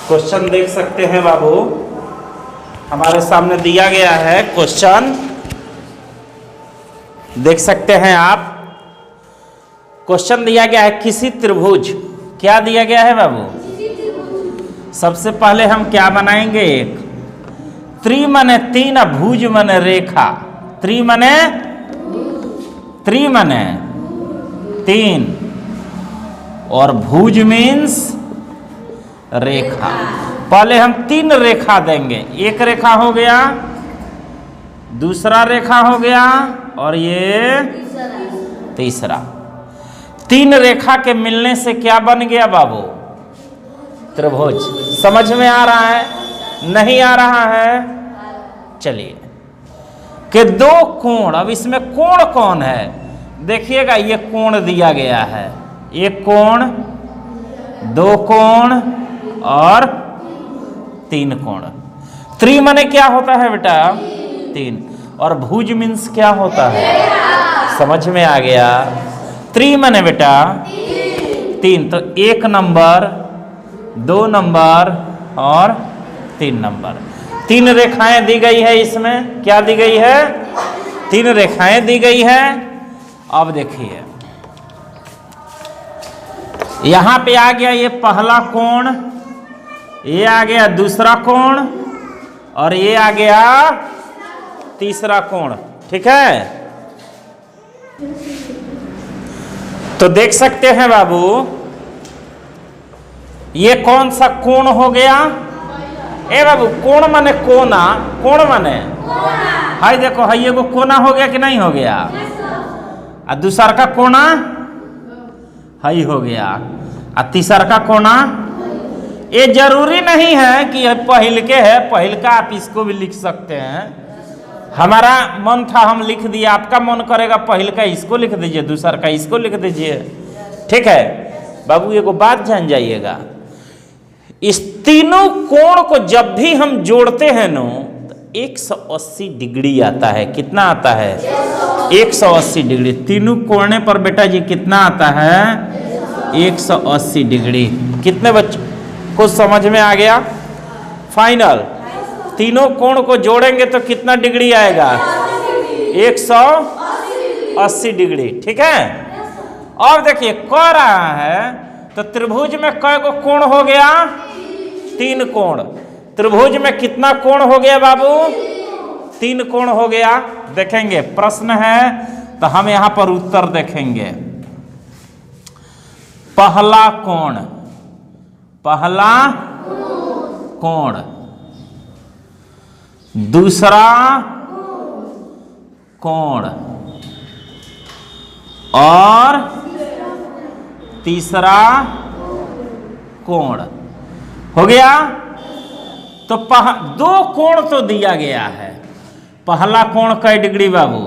Question देख सकते हैं बाबू, हमारे सामने दिया गया है क्वेश्चन, देख सकते हैं आप। क्वेश्चन दिया गया है किसी त्रिभुज, क्या दिया गया है बाबू? सबसे पहले हम क्या बनाएंगे? एक त्रि मने तीन, भुज मने रेखा। त्रि मने तीन और भुज मीन्स रेखा। पहले हम तीन रेखा देंगे, एक रेखा हो गया, दूसरा रेखा हो गया और ये तीसरा। तीन रेखा के मिलने से क्या बन गया बाबू? त्रिभुज। समझ में आ रहा है? नहीं आ रहा है? चलिए कि दो कोण, अब इसमें कोण कौन है देखिएगा। ये कोण दिया गया है, एक कोण, दो कोण और तीन कोण। त्रि माने क्या होता है बेटा? तीन। और भुज मीन्स क्या होता है? समझ में आ गया? त्रि माने बेटा तीन, तो एक नंबर, दो नंबर और तीन नंबर। तीन रेखाएं दी गई है इसमें, क्या दी गई है? तीन रेखाएं दी गई है। अब देखिए यहां पे आ गया ये पहला कोण, ये आ गया दूसरा कोण और ये आ गया तीसरा कोण। ठीक है, तो देख सकते हैं बाबू ये कौन सा कोण हो गया? ए बाबू कोण माने कोना, कोण माने हाय, देखो हाय, एगो कोना हो गया कि नहीं हो गया? और दूसरा का कोना हाई हो गया और तीसरा का कोना। ये जरूरी नहीं है कि पहिल के है, पहिल का आप इसको भी लिख सकते हैं। हमारा मन था हम लिख दिया, आपका मन करेगा पहिल का इसको लिख दीजिए, दूसरा का इसको लिख दीजिए। ठीक है बाबू, एगो बात जान जाइएगा, इस तीनों कोण को जब भी हम जोड़ते हैं नो तो 180 डिग्री आता है। कितना आता है? 180 डिग्री। तीनों कोणे पर बेटा जी कितना आता है? 180 डिग्री। कितने बच्चों को समझ में आ गया? फाइनल तीनों कोण को जोड़ेंगे तो कितना डिग्री आएगा? 180 डिग्री। ठीक है, और देखिए कह रहा है तो त्रिभुज में कै गो कोण हो गया? तीन कोण। त्रिभुज में कितना कोण हो गया बाबू? तीन कोण हो गया। देखेंगे प्रश्न है तो हम यहां पर उत्तर देखेंगे। पहला कोण, पहला कोण, दूसरा कोण और तीसरा कोण हो गया। तो दो कोण तो दिया गया है। पहला कोण कै डिग्री बाबू?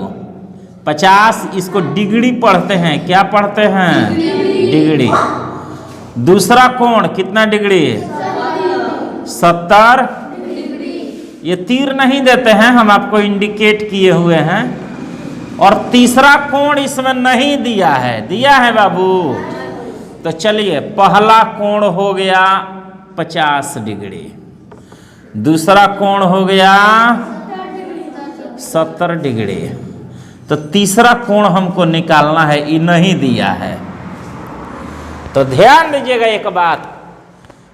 50। इसको डिग्री पढ़ते हैं, क्या पढ़ते हैं? डिग्री। दूसरा कोण कितना डिग्री? 70। ये तीर नहीं देते हैं, हम आपको इंडिकेट किए हुए हैं। और तीसरा कोण इसमें नहीं दिया है, दिया है बाबू? तो चलिए पहला कोण हो गया 50 डिग्री, दूसरा कोण हो गया 70 डिग्री, तो तीसरा कोण हमको निकालना है, ये नहीं दिया है। तो ध्यान दीजिएगा एक बात,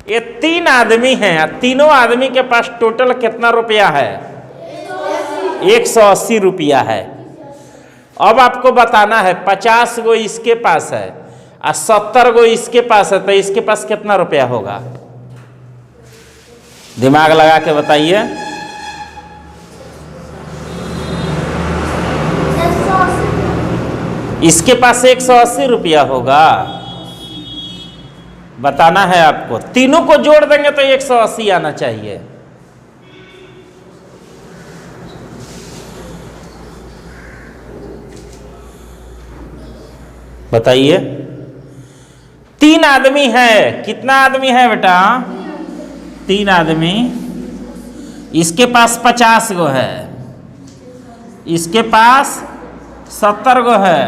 ये तीन आदमी हैं, तीनों आदमी के पास टोटल कितना रुपया है? 180 रुपया है। अब आपको बताना है 50 गो इसके पास है और 70 गो इसके पास है, तो इसके पास कितना रुपया होगा? दिमाग लगा के बताइए। इसके पास 180 रुपया होगा, बताना है आपको। तीनों को जोड़ देंगे तो 180 आना चाहिए। बताइए। तीन आदमी है, कितना आदमी है बेटा? तीन आदमी। इसके पास 50 गो है, इसके पास 70 गो है।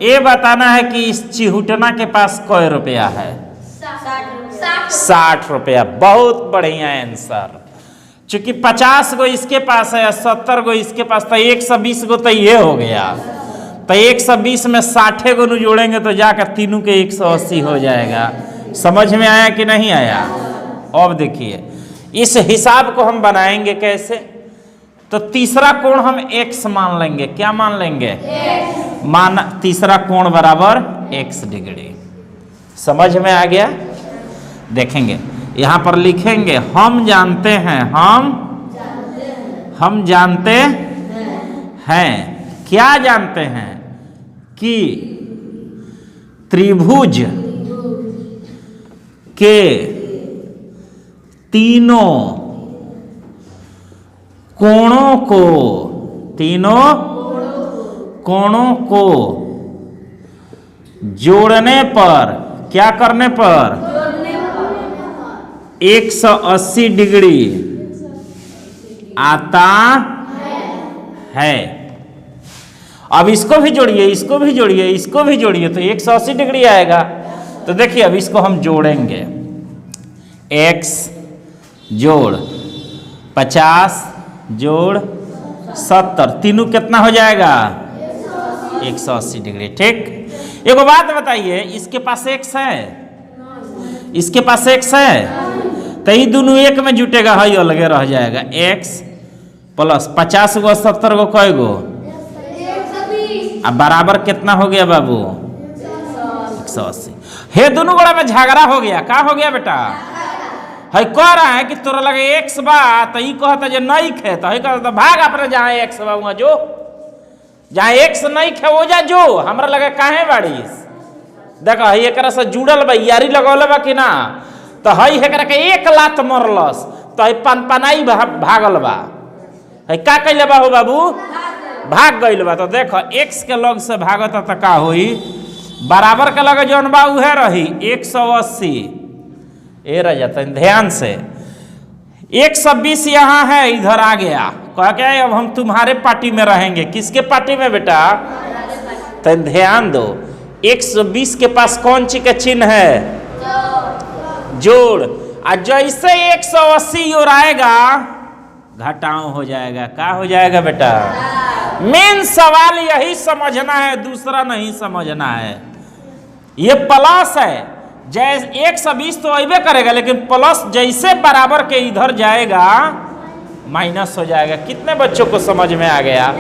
ये बताना है कि इस चिहुटना के पास कै रुपया है? 60 रुपया। बहुत बढ़िया आंसर। चूंकि 50 गो इसके पास है, 70 गो इसके पास, तो 120 गो तो ये हो गया। तो 120 में 60 गो जोड़ेंगे तो जाकर तीनों के 180 हो जाएगा। समझ में आया कि नहीं आया? अब देखिए इस हिसाब को हम बनाएंगे कैसे। तो तीसरा कोण हम x मान लेंगे। क्या मान लेंगे? मान तीसरा कोण बराबर x डिग्री। समझ में आ गया? देखेंगे यहां पर लिखेंगे हम जानते हैं, हम जानते हैं। क्या जानते हैं? कि त्रिभुज के तीनों कोणों को जोड़ने पर, क्या करने पर? 180 डिग्री आता है। अब इसको भी जोड़िए, इसको भी जोड़िए, इसको भी जोड़िए तो 180 डिग्री आएगा। तो देखिए अब इसको हम जोड़ेंगे। x जोड़ 50 जोड़ 70, तीनों कितना हो जाएगा? 180 डिग्री। ठीक। एक बात बताइए, इसके पास x है, इसके पास x है, तो ये दोनों एक में जुटेगा, है अलगे रह जाएगा। x प्लस 50 गो 70 गो कई गो? अब बराबर कितना हो गया बाबू? 180। हे दोनों बड़ा में झगड़ा हो गया। क्या हो गया बेटा? है कह रहा है कि तोरा लगे x बा, तो ये कहता जो नहीं खे, तो कहता भाग अपने जहाँ x बा वहाँ जो, जहाँ x नहीं खे वो जा जो, हमरा लगे काहे बाड़ीस। देखो है एक से जुड़ल बा, यारी लगौले बा कि ना, तो है एकरा के एक लात मरलस, तो है पनपनाई भागल बा। है का कैले बा हो बाबू? भाग गइल बा। तो देखो x के लग से भागता तो का होई? बराबर के लगे जौन बा उहे रही 180। ए रह जाता है। ध्यान से 120 यहाँ है, इधर आ गया। कह के अब हम तुम्हारे पार्टी में रहेंगे। किसके पार्टी में बेटा? तो ध्यान दो 120 के पास कौन ची का चिन्ह है? जोड़। और जैसे 180 और आएगा घटाव हो जाएगा। क्या हो जाएगा बेटा? मेन सवाल यही समझना है, दूसरा नहीं समझना है। ये प्लस है, जैसे 120 तो अबे करेगा, लेकिन प्लस जैसे बराबर के इधर जाएगा माइनस हो जाएगा। कितने बच्चों को समझ में आ गया?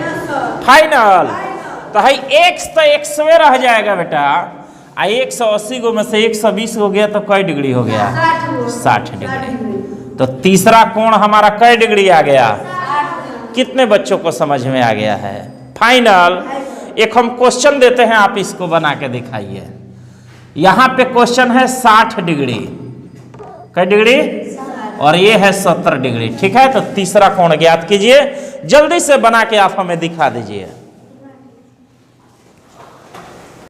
फाइनल। तो है x तो 100 रह जाएगा बेटा। 180 गो में से 120 हो गया तो कई डिग्री हो गया? 60 डिग्री। तो तीसरा कोण हमारा कई डिग्री आ गया? कितने बच्चों को समझ में आ गया है? फाइनल। एक हम क्वेश्चन देते हैं, आप इसको बना के दिखाइए। यहां पे क्वेश्चन है 60 डिग्री, कई डिग्री? और ये है 70 डिग्री। ठीक है, तो तीसरा कोण ज्ञात कीजिए। जल्दी से बना के आप हमें दिखा दीजिए।